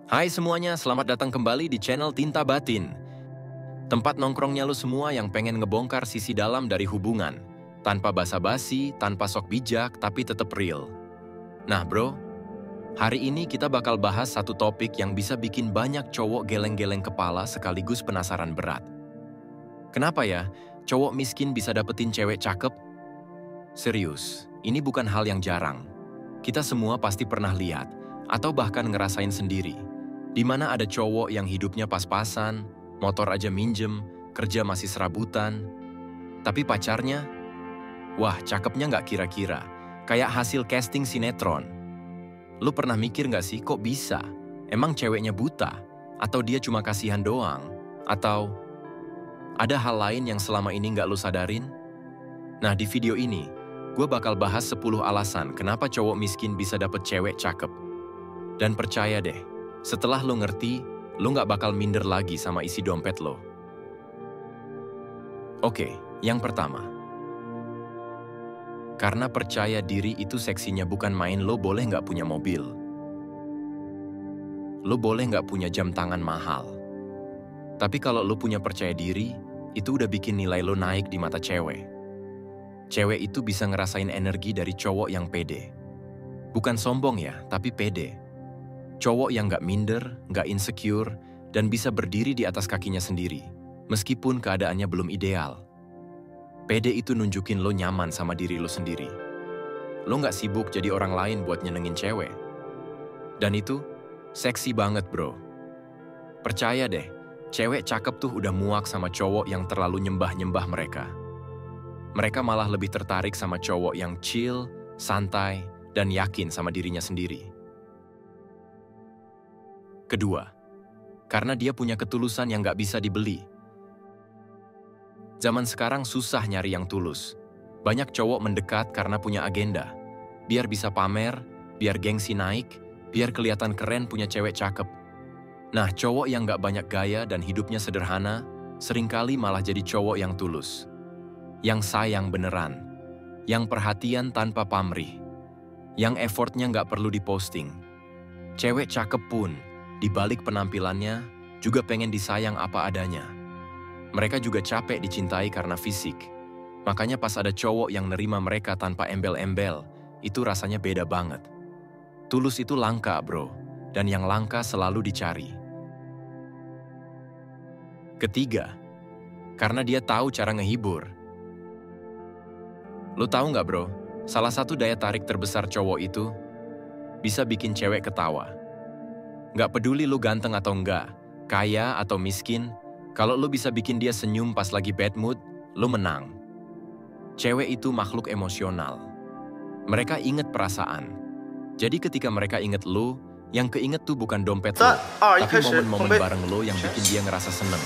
Hai semuanya, selamat datang kembali di channel Tinta Batin. Tempat nongkrongnya lo semua yang pengen ngebongkar sisi dalam dari hubungan. Tanpa basa-basi, tanpa sok bijak, tapi tetap real. Nah bro, hari ini kita bakal bahas satu topik yang bisa bikin banyak cowok geleng-geleng kepala sekaligus penasaran berat. Kenapa ya, cowok miskin bisa dapetin cewek cakep? Serius, ini bukan hal yang jarang. Kita semua pasti pernah lihat, atau bahkan ngerasain sendiri. Di mana ada cowok yang hidupnya pas-pasan, motor aja minjem, kerja masih serabutan. Tapi pacarnya, wah cakepnya nggak kira-kira, kayak hasil casting sinetron. Lu pernah mikir nggak sih kok bisa? Emang ceweknya buta? Atau dia cuma kasihan doang? Atau ada hal lain yang selama ini nggak lu sadarin? Nah di video ini, gue bakal bahas 10 alasan kenapa cowok miskin bisa dapet cewek cakep. Dan percaya deh, setelah lo ngerti, lo nggak bakal minder lagi sama isi dompet lo. Oke, yang pertama. Karena percaya diri itu seksinya bukan main lo boleh nggak punya mobil. Lo boleh nggak punya jam tangan mahal. Tapi kalau lo punya percaya diri, itu udah bikin nilai lo naik di mata cewek. Cewek itu bisa ngerasain energi dari cowok yang pede. Bukan sombong ya, tapi pede. Cowok yang nggak minder, nggak insecure, dan bisa berdiri di atas kakinya sendiri, meskipun keadaannya belum ideal. Pede itu nunjukin lo nyaman sama diri lo sendiri. Lo nggak sibuk jadi orang lain buat nyenengin cewek. Dan itu, seksi banget bro. Percaya deh, cewek cakep tuh udah muak sama cowok yang terlalu nyembah-nyembah mereka. Mereka malah lebih tertarik sama cowok yang chill, santai, dan yakin sama dirinya sendiri. Kedua, karena dia punya ketulusan yang nggak bisa dibeli. Zaman sekarang susah nyari yang tulus. Banyak cowok mendekat karena punya agenda. Biar bisa pamer, biar gengsi naik, biar kelihatan keren punya cewek cakep. Nah, cowok yang nggak banyak gaya dan hidupnya sederhana, seringkali malah jadi cowok yang tulus. Yang sayang beneran. Yang perhatian tanpa pamrih. Yang effortnya nggak perlu diposting. Cewek cakep pun, di balik penampilannya, juga pengen disayang apa adanya. Mereka juga capek dicintai karena fisik. Makanya pas ada cowok yang nerima mereka tanpa embel-embel, itu rasanya beda banget. Tulus itu langka, bro. Dan yang langka selalu dicari. Ketiga, karena dia tahu cara ngehibur. Lo tahu nggak, bro? Salah satu daya tarik terbesar cowok itu bisa bikin cewek ketawa. Nggak peduli lu ganteng atau enggak, kaya atau miskin, kalau lu bisa bikin dia senyum pas lagi bad mood, lu menang. Cewek itu makhluk emosional. Mereka inget perasaan. Jadi ketika mereka inget lu, yang keinget tuh bukan dompet lu, tapi momen-momen bareng lu yang bikin dia ngerasa seneng.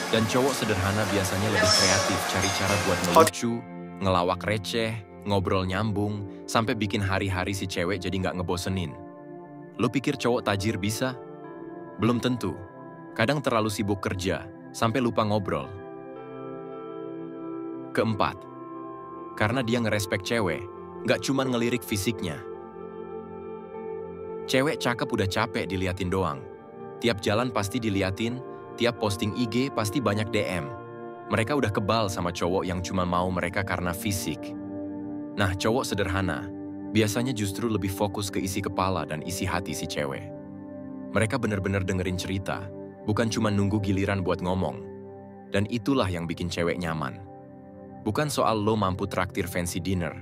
Dan cowok sederhana biasanya lebih kreatif cari cara buat ngelucu, ngelawak receh, ngobrol nyambung, sampai bikin hari-hari si cewek jadi nggak ngebosenin. Lo pikir cowok tajir bisa? Belum tentu. Kadang terlalu sibuk kerja, sampai lupa ngobrol. Keempat, karena dia ngerespek cewek, nggak cuma ngelirik fisiknya. Cewek cakep udah capek diliatin doang. Tiap jalan pasti diliatin, tiap posting IG pasti banyak DM. Mereka udah kebal sama cowok yang cuma mau mereka karena fisik. Nah, cowok sederhana biasanya justru lebih fokus ke isi kepala dan isi hati si cewek. Mereka bener-bener dengerin cerita, bukan cuma nunggu giliran buat ngomong. Dan itulah yang bikin cewek nyaman. Bukan soal lo mampu traktir fancy dinner,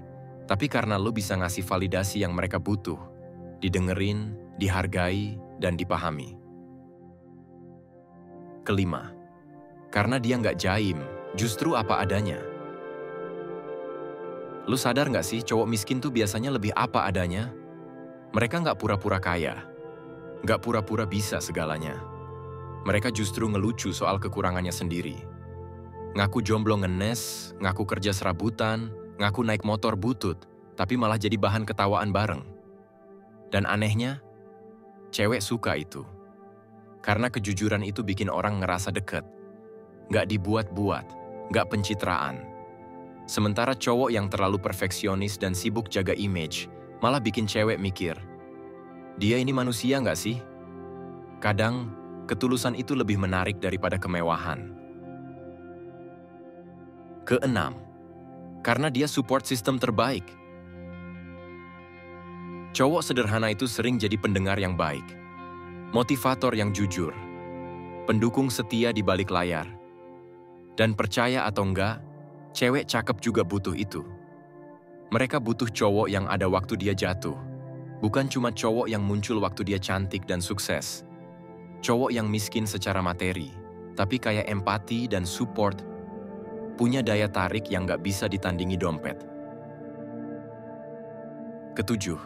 tapi karena lo bisa ngasih validasi yang mereka butuh. Didengerin, dihargai, dan dipahami. Kelima, karena dia nggak jaim, justru apa adanya. Lu sadar nggak sih cowok miskin tuh biasanya lebih apa adanya? Mereka nggak pura-pura kaya. Nggak pura-pura bisa segalanya. Mereka justru ngelucu soal kekurangannya sendiri. Ngaku jomblo ngenes, ngaku kerja serabutan, ngaku naik motor butut, tapi malah jadi bahan ketawaan bareng. Dan anehnya, cewek suka itu. Karena kejujuran itu bikin orang ngerasa deket. Nggak dibuat-buat, nggak pencitraan. Sementara cowok yang terlalu perfeksionis dan sibuk jaga image, malah bikin cewek mikir, dia ini manusia nggak sih? Kadang, ketulusan itu lebih menarik daripada kemewahan. Keenam, karena dia support system terbaik. Cowok sederhana itu sering jadi pendengar yang baik, motivator yang jujur, pendukung setia di balik layar. Dan percaya atau enggak, cewek cakep juga butuh itu. Mereka butuh cowok yang ada waktu dia jatuh, bukan cuma cowok yang muncul waktu dia cantik dan sukses. Cowok yang miskin secara materi, tapi kayak empati dan support, punya daya tarik yang nggak bisa ditandingi dompet. Ketujuh,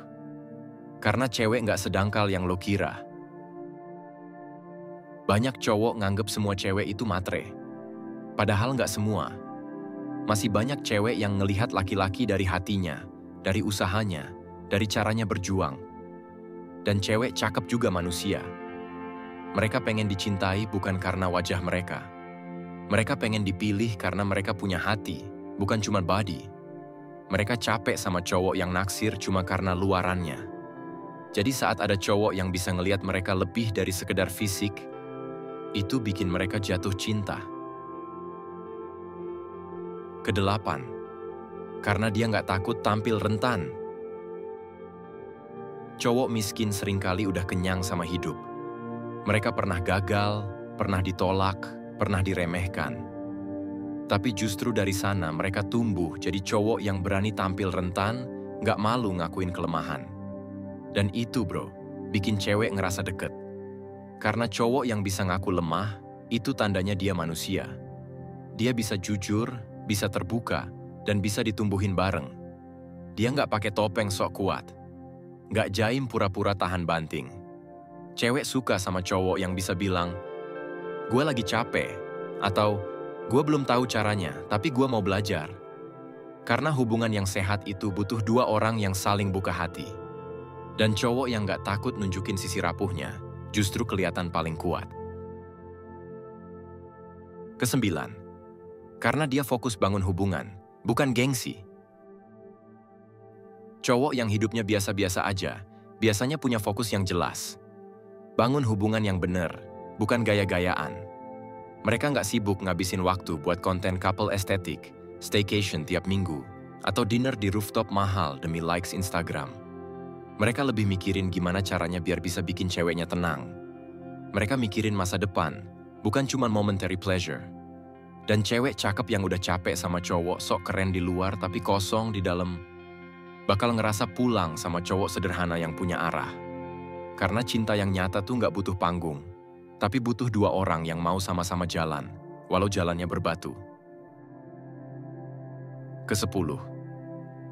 karena cewek nggak sedangkal yang lo kira. Banyak cowok nganggep semua cewek itu matre. Padahal nggak semua. Masih banyak cewek yang ngelihat laki-laki dari hatinya, dari usahanya, dari caranya berjuang. Dan cewek cakep juga manusia. Mereka pengen dicintai bukan karena wajah mereka. Mereka pengen dipilih karena mereka punya hati, bukan cuma body. Mereka capek sama cowok yang naksir cuma karena luarannya. Jadi saat ada cowok yang bisa ngelihat mereka lebih dari sekedar fisik, itu bikin mereka jatuh cinta. Kedelapan, karena dia nggak takut tampil rentan. Cowok miskin seringkali udah kenyang sama hidup. Mereka pernah gagal, pernah ditolak, pernah diremehkan. Tapi justru dari sana mereka tumbuh jadi cowok yang berani tampil rentan, nggak malu ngakuin kelemahan. Dan itu bro, bikin cewek ngerasa deket. Karena cowok yang bisa ngaku lemah, itu tandanya dia manusia. Dia bisa jujur, bisa terbuka, dan bisa ditumbuhin bareng. Dia nggak pakai topeng sok kuat. Nggak jaim pura-pura tahan banting. Cewek suka sama cowok yang bisa bilang, "Gue lagi capek," atau "Gue belum tahu caranya, tapi gue mau belajar." Karena hubungan yang sehat itu butuh dua orang yang saling buka hati. Dan cowok yang nggak takut nunjukin sisi rapuhnya, justru kelihatan paling kuat. Kesembilan, karena dia fokus bangun hubungan, bukan gengsi. Cowok yang hidupnya biasa-biasa aja, biasanya punya fokus yang jelas. Bangun hubungan yang bener, bukan gaya-gayaan. Mereka nggak sibuk ngabisin waktu buat konten couple estetik, staycation tiap minggu, atau dinner di rooftop mahal demi likes Instagram. Mereka lebih mikirin gimana caranya biar bisa bikin ceweknya tenang. Mereka mikirin masa depan, bukan cuma momentary pleasure. Dan cewek cakep yang udah capek sama cowok sok keren di luar tapi kosong di dalam, bakal ngerasa pulang sama cowok sederhana yang punya arah. Karena cinta yang nyata tuh nggak butuh panggung, tapi butuh dua orang yang mau sama-sama jalan, walau jalannya berbatu. Kesepuluh,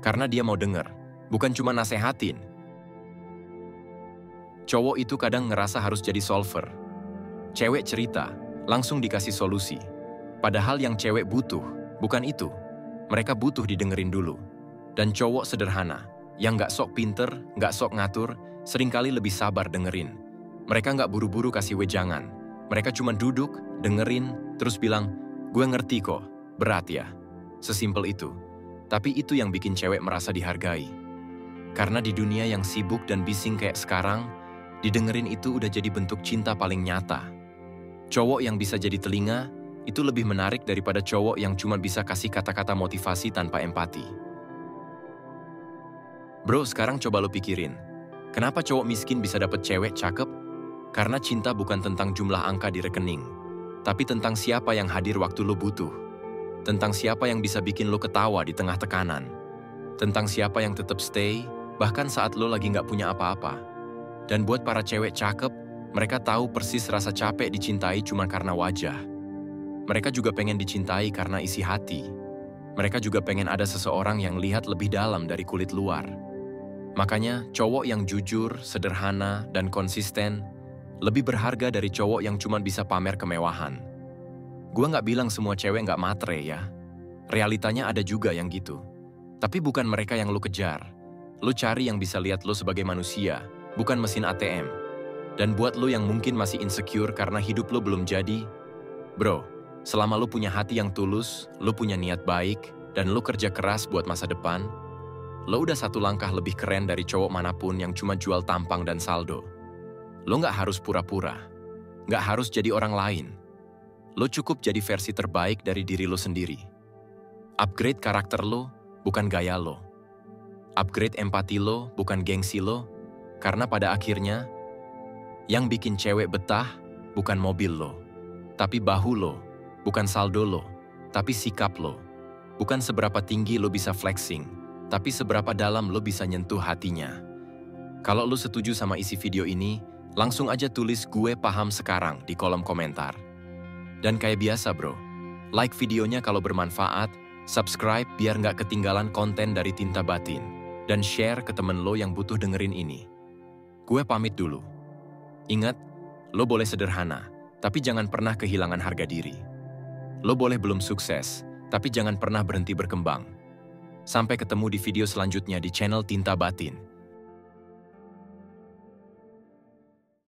karena dia mau denger, bukan cuma nasehatin. Cowok itu kadang ngerasa harus jadi solver. Cewek cerita, langsung dikasih solusi. Padahal yang cewek butuh, bukan itu. Mereka butuh didengerin dulu. Dan cowok sederhana, yang nggak sok pinter, nggak sok ngatur, seringkali lebih sabar dengerin. Mereka nggak buru-buru kasih wejangan. Mereka cuma duduk, dengerin, terus bilang, "Gue ngerti kok, berat ya." Sesimpel itu. Tapi itu yang bikin cewek merasa dihargai. Karena di dunia yang sibuk dan bising kayak sekarang, didengerin itu udah jadi bentuk cinta paling nyata. Cowok yang bisa jadi telinga, itu lebih menarik daripada cowok yang cuma bisa kasih kata-kata motivasi tanpa empati. Bro, sekarang coba lo pikirin. Kenapa cowok miskin bisa dapet cewek cakep? Karena cinta bukan tentang jumlah angka di rekening, tapi tentang siapa yang hadir waktu lo butuh. Tentang siapa yang bisa bikin lo ketawa di tengah tekanan. Tentang siapa yang tetap stay, bahkan saat lo lagi nggak punya apa-apa. Dan buat para cewek cakep, mereka tahu persis rasa capek dicintai cuma karena wajah. Mereka juga pengen dicintai karena isi hati. Mereka juga pengen ada seseorang yang lihat lebih dalam dari kulit luar. Makanya, cowok yang jujur, sederhana, dan konsisten lebih berharga dari cowok yang cuma bisa pamer kemewahan. Gua nggak bilang semua cewek nggak matre ya. Realitanya ada juga yang gitu. Tapi bukan mereka yang lu kejar. Lu cari yang bisa lihat lu sebagai manusia, bukan mesin ATM. Dan buat lu yang mungkin masih insecure karena hidup lu belum jadi, bro, selama lu punya hati yang tulus, lu punya niat baik, dan lu kerja keras buat masa depan, lu udah satu langkah lebih keren dari cowok manapun yang cuma jual tampang dan saldo. Lo nggak harus pura-pura. Nggak harus jadi orang lain. Lo cukup jadi versi terbaik dari diri lo sendiri. Upgrade karakter lo, bukan gaya lo. Upgrade empati lo, bukan gengsi lo. Karena pada akhirnya, yang bikin cewek betah bukan mobil lo, tapi bahu lo, bukan saldo lo, tapi sikap lo. Bukan seberapa tinggi lo bisa flexing, tapi seberapa dalam lo bisa nyentuh hatinya. Kalau lo setuju sama isi video ini, langsung aja tulis "gue paham sekarang" di kolom komentar. Dan kayak biasa bro, like videonya kalau bermanfaat, subscribe biar nggak ketinggalan konten dari Tinta Batin, dan share ke temen lo yang butuh dengerin ini. Gue pamit dulu. Ingat, lo boleh sederhana, tapi jangan pernah kehilangan harga diri. Lo boleh belum sukses, tapi jangan pernah berhenti berkembang. Sampai ketemu di video selanjutnya di channel Tinta Batin.